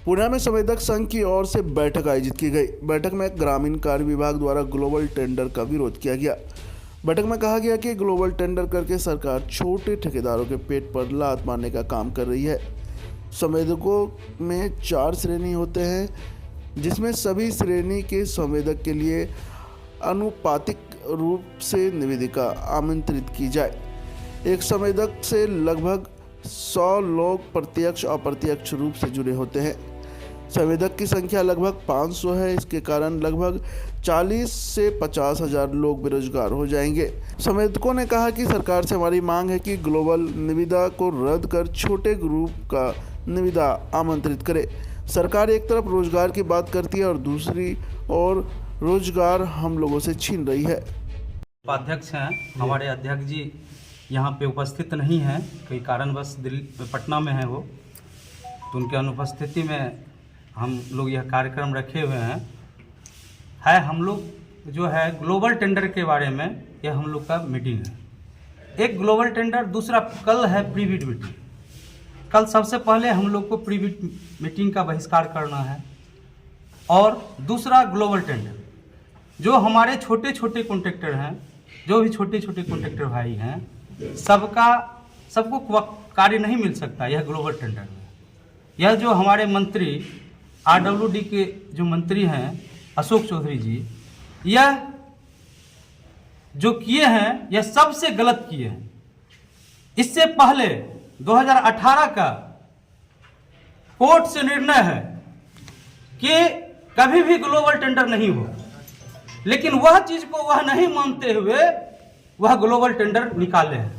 पुणे में संवेदक संघ की ओर से बैठक आयोजित की गई। बैठक में ग्रामीण कार्य विभाग द्वारा ग्लोबल टेंडर का विरोध किया गया। बैठक में कहा गया कि ग्लोबल टेंडर करके सरकार छोटे ठेकेदारों के पेट पर लात मारने का काम कर रही है। संवेदकों में 4 श्रेणी होते हैं, जिसमें सभी श्रेणी के संवेदक के लिए अनुपातिक रूप से निवेदिका आमंत्रित की जाए। एक संवेदक से लगभग 100 लोग प्रत्यक्ष और अप्रत्यक्ष रूप से जुड़े होते हैं। संवेदक की संख्या लगभग 500 है। इसके कारण लगभग 40 से 50 हज़ार लोग बेरोजगार हो जाएंगे। संवेदकों ने कहा कि सरकार से हमारी मांग है कि ग्लोबल निविदा को रद्द कर छोटे ग्रुप का निविदा आमंत्रित करे। सरकार एक तरफ रोजगार की बात करती है और दूसरी ओर रोजगार हम लोगों से छीन रही है। उपाध्यक्ष हैं हमारे अध्यक्ष जी यहाँ पे उपस्थित नहीं हैं, कई कारणवश दिल्ली पटना में हैं वो, तो उनके अनुपस्थिति में हम लोग यह कार्यक्रम रखे हुए हैं। हम लोग जो है ग्लोबल टेंडर के बारे में यह हम लोग का मीटिंग है। एक ग्लोबल टेंडर, दूसरा कल है प्री बिड मीटिंग। कल सबसे पहले हम लोग को प्री बिड मीटिंग का बहिष्कार करना है और दूसरा ग्लोबल टेंडर। जो हमारे छोटे छोटे कॉन्ट्रैक्टर हैं, जो भी छोटे छोटे कॉन्ट्रैक्टर भाई हैं, सबको कार्य नहीं मिल सकता यह ग्लोबल टेंडर में। यह जो हमारे मंत्री आरडब्ल्यूडी के जो मंत्री हैं अशोक चौधरी जी, यह जो किए हैं यह सबसे गलत किए हैं। इससे पहले 2018 का कोर्ट से निर्णय है कि कभी भी ग्लोबल टेंडर नहीं हो, लेकिन वह चीज को वह नहीं मानते हुए वह ग्लोबल टेंडर निकाले हैं,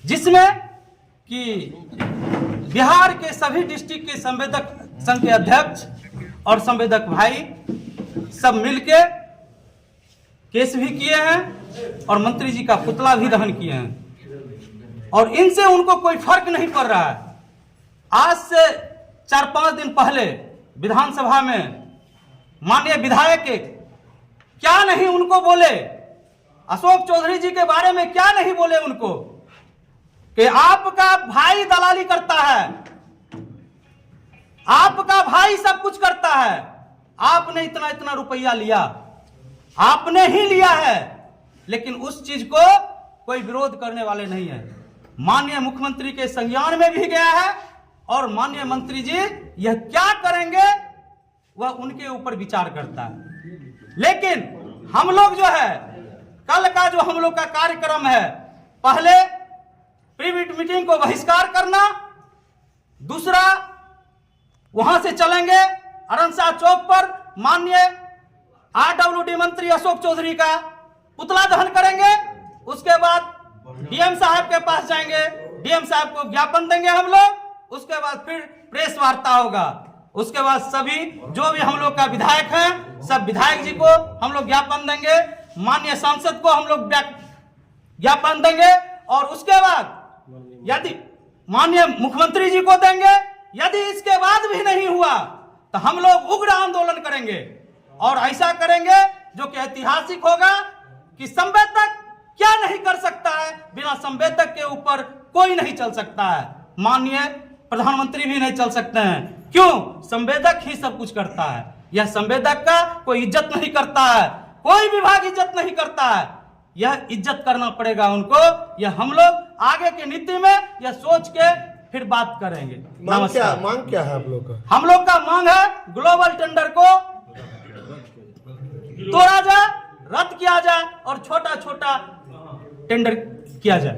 जिसमें कि बिहार के सभी डिस्ट्रिक्ट के संवेदक संघ के अध्यक्ष और संवेदक भाई सब मिलके केस भी किए हैं और मंत्री जी का पुतला भी दहन किए हैं और इनसे उनको कोई फर्क नहीं पड़ रहा है। आज से 4-5 दिन पहले विधानसभा में माननीय विधायक क्या नहीं उनको बोले, अशोक चौधरी जी के बारे में क्या नहीं बोले उनको कि आपका भाई दलाली करता है, आपका भाई सब कुछ करता है, आपने इतना इतना रुपया लिया, आपने ही लिया है, लेकिन उस चीज को कोई विरोध करने वाले नहीं है। माननीय मुख्यमंत्री के संज्ञान में भी गया है और माननीय मंत्री जी यह क्या करेंगे वह उनके ऊपर विचार करता है। लेकिन हम लोग जो है कल का जो हम लोग का कार्यक्रम है, पहले प्री बिड मीटिंग को बहिष्कार करना, दूसरा वहां से चलेंगे अरनशाह चौक पर माननीय आरडब्ल्यूडी मंत्री अशोक चौधरी का पुतला दहन करेंगे। उसके बाद डीएम साहब के पास जाएंगे, डीएम साहब को ज्ञापन देंगे हम लोग, उसके बाद फिर प्रेस वार्ता होगा। उसके बाद सभी जो भी हम लोग का विधायक हैं, सब विधायक जी को हम लोग ज्ञापन देंगे, माननीय सांसद को हम लोग ज्ञापन देंगे और उसके बाद यदि माननीय मुख्यमंत्री जी को देंगे। यदि इसके बाद भी नहीं हुआ तो हम लोग उग्र आंदोलन करेंगे और ऐसा करेंगे जो कि ऐतिहासिक होगा कि संवेदक क्या नहीं कर सकता है, बिना संवेदक के ऊपर कोई नहीं चल सकता है। माननीय प्रधानमंत्री भी नहीं चल सकते हैं। क्यों? संवेदक ही सब कुछ करता है। यह संवेदक का कोई इज्जत नहीं करता है, कोई विभाग इज्जत नहीं करता है। यह इज्जत करना पड़ेगा उनको। यह हम लोग आगे की नीति में यह सोच के फिर बात करेंगे। मांग क्या है आप लोग का? हम लोग का मांग है ग्लोबल टेंडर को तोड़ा जाए, रद्द किया जाए और छोटा छोटा टेंडर किया जाए।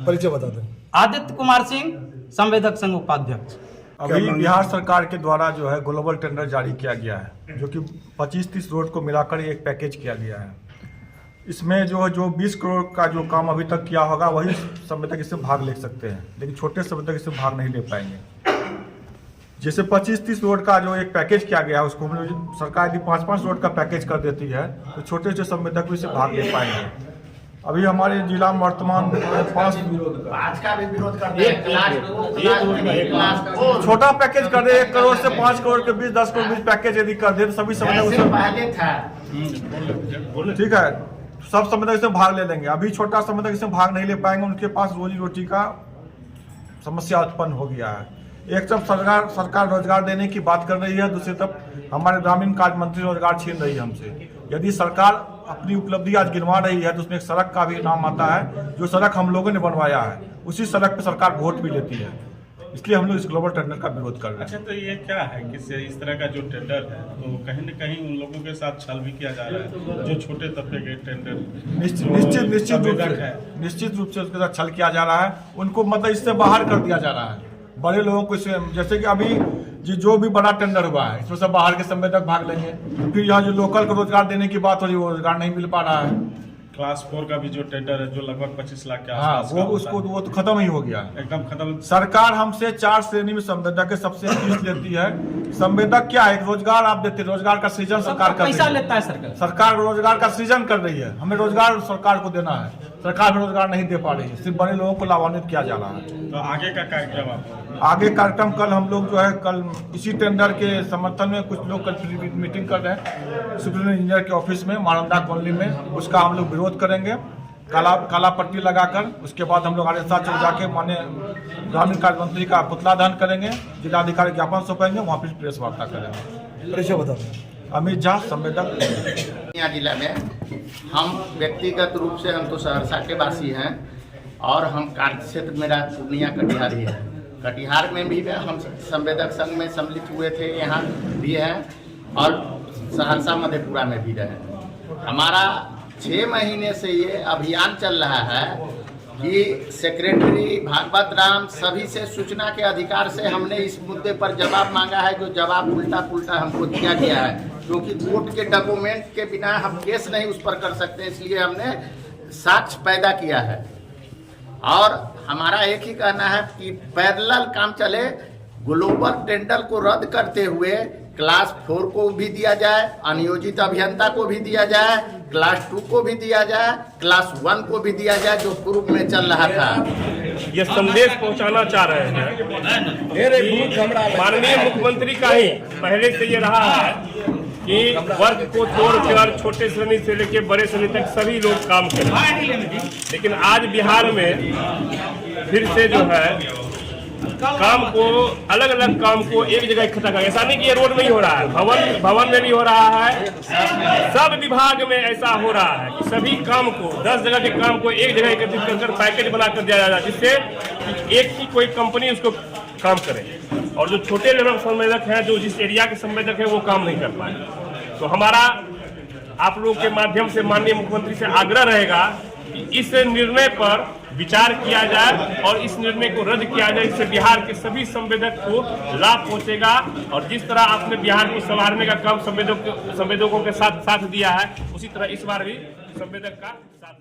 परिचय बता दें। आदित्य कुमार सिंह, संवेदक संघ उपाध्यक्ष। अभी बिहार सरकार के द्वारा जो है ग्लोबल टेंडर जारी किया गया है, जो कि 25-30 रोड को मिलाकर एक पैकेज किया गया है। इसमें जो 20 करोड़ का जो काम अभी तक किया होगा वही संवेदक इससे भाग ले सकते हैं, लेकिन छोटे संवेदक इससे भाग नहीं ले पाएंगे। जैसे 25-30 रोड का जो एक पैकेज किया गया है, उसको सरकार यदि 5-5 रोड का पैकेज कर देती है तो छोटे छोटे संवेदक इससे भाग ले पाएंगे। अभी हमारे जिला में वर्तमान 5 छोटा पैकेज कर दे, 1 करोड़ से 5 करोड़ के बीच 10 करोड़ बीच पैकेज यदि कर दे तो सभी संवेदक ठीक है, सब संवेदक इसमें भाग ले लेंगे। अभी छोटा संवेदक इसमें भाग नहीं ले पाएंगे, उनके पास रोजी रोटी का समस्या उत्पन्न हो गया है। एक तरफ सरकार रोजगार देने की बात कर रही है, दूसरी तरफ हमारे ग्रामीण कार्य मंत्री रोजगार छीन रही है हमसे। यदि सरकार अपनी उपलब्धि आज गिनवा रही है तो उसमें एक सड़क का भी नाम आता है, जो सड़क हम लोगों ने बनवाया है, उसी सड़क पे सरकार वोट भी लेती है। इसलिए हम लोग इस ग्लोबल टेंडर का विरोध कर रहे हैं। अच्छा, तो ये क्या है कि इस तरह का जो टेंडर है तो कहीं न कहीं उन लोगों के साथ छल भी किया जा रहा है जो छोटे तबके के टेंडर निश्चित रूप से उसके साथ छल किया जा रहा है। उनको मतलब इससे बाहर कर दिया जा रहा है। बड़े लोगों को जैसे कि अभी जो भी बड़ा टेंडर हुआ है इसमें सब बाहर के संवेदक भाग लेंगे, फिर यहाँ जो लोकल को रोजगार देने की बात हो रही है वो रोजगार नहीं मिल पा रहा है। क्लास 4 का भी जो टेंडर है जो लगभग 25 लाख के हाँ, आसपास वो तो खत्म ही हो गया, एकदम खत्म। सरकार हमसे 4 श्रेणी में संवेदक के सबसे फीस लेती है। संवेदक क्या है? एक रोजगार आप देते, रोजगार का सृजन सरकार कर रही है। पैसा लेता है सरकार। सरकार रोजगार का सृजन कर रही है, हमें रोजगार सरकार को देना है, सरकार में रोजगार नहीं दे पा रही है, सिर्फ बड़े लोगों को लाभान्वित किया जा रहा है। तो आगे का कार्यक्रम आप आगे कार्यक्रम कल हम लोग जो है कल इसी टेंडर के समर्थन में कुछ लोग कल मीटिंग कर रहे हैं सुप्रीम इंजीनियर के ऑफिस में मानंदा कॉलोनी में, उसका हम लोग विरोध करेंगे काला पट्टी लगाकर। उसके बाद हम लोग आदेशा चल जाके माननीय ग्रामीण कार्य मंत्री का पुतला दहन करेंगे, जिलाधिकारी ज्ञापन सौंपेंगे, वहाँ पर प्रेस वार्ता करेंगे। परिचय बता दें। अमित झा, संवेदक। पूर्णिया जिला में हम व्यक्तिगत रूप से हम तो सहरसा के वासी हैं और हम कार्य क्षेत्र मेरा पूर्णिया कटिहार ही है। कटिहार में भी हम संवेदक संघ में सम्मिलित हुए थे, यहाँ भी हैं और सहरसा मधेपुरा में भी रहे। हमारा 6 महीने से ये अभियान चल रहा है कि सेक्रेटरी भागवत राम सभी से सूचना के अधिकार से हमने इस मुद्दे पर जवाब मांगा है, जो जवाब उल्टा पुल्टा हमको दिया गया है, क्योंकि कोर्ट के डॉक्यूमेंट के बिना हम केस नहीं उस पर कर सकते, इसलिए हमने साक्ष्य पैदा किया है। और हमारा एक ही कहना है कि पैरेलल काम चले, ग्लोबल टेंडर को रद्द करते हुए क्लास 4 को भी दिया जाए, अनियोजित अभियंता को भी दिया जाए, क्लास 2 को भी दिया जाए, क्लास 1 को भी दिया जाए, जो पूर्व में चल रहा था। ये संदेश पहुंचाना चाह रहे हैं। माननीय मुख्यमंत्री का ही पहले से ये रहा है कि वर्ग को तोड़कर छोटे श्रेणी से लेकर बड़े श्रेणी तक सभी लोग काम करें, लेकिन आज बिहार में फिर से जो है काम को अलग अलग काम को एक जगह इकट्ठा कर, ऐसा नहीं कि ये रोड में ही हो रहा है, भवन में भी हो रहा है, सब विभाग में ऐसा हो रहा है कि सभी काम को 10 जगह के काम को एक जगह एकत्रित कर पैकेज बनाकर दिया जा रहा है, जिससे एक ही कोई कंपनी उसको काम करे और जो छोटे लेवल संवेदक हैं, जो जिस एरिया के संवेदक है वो काम नहीं कर पाए। तो हमारा आप लोगों के माध्यम से माननीय मुख्यमंत्री से आग्रह रहेगा कि इस निर्णय पर विचार किया जाए और इस निर्णय को रद्द किया जाए। इससे बिहार के सभी संवेदक को लाभ पहुंचेगा और जिस तरह आपने बिहार को संवारने का काम संवेदकों के साथ दिया है, उसी तरह इस बार भी संवेदक का साथ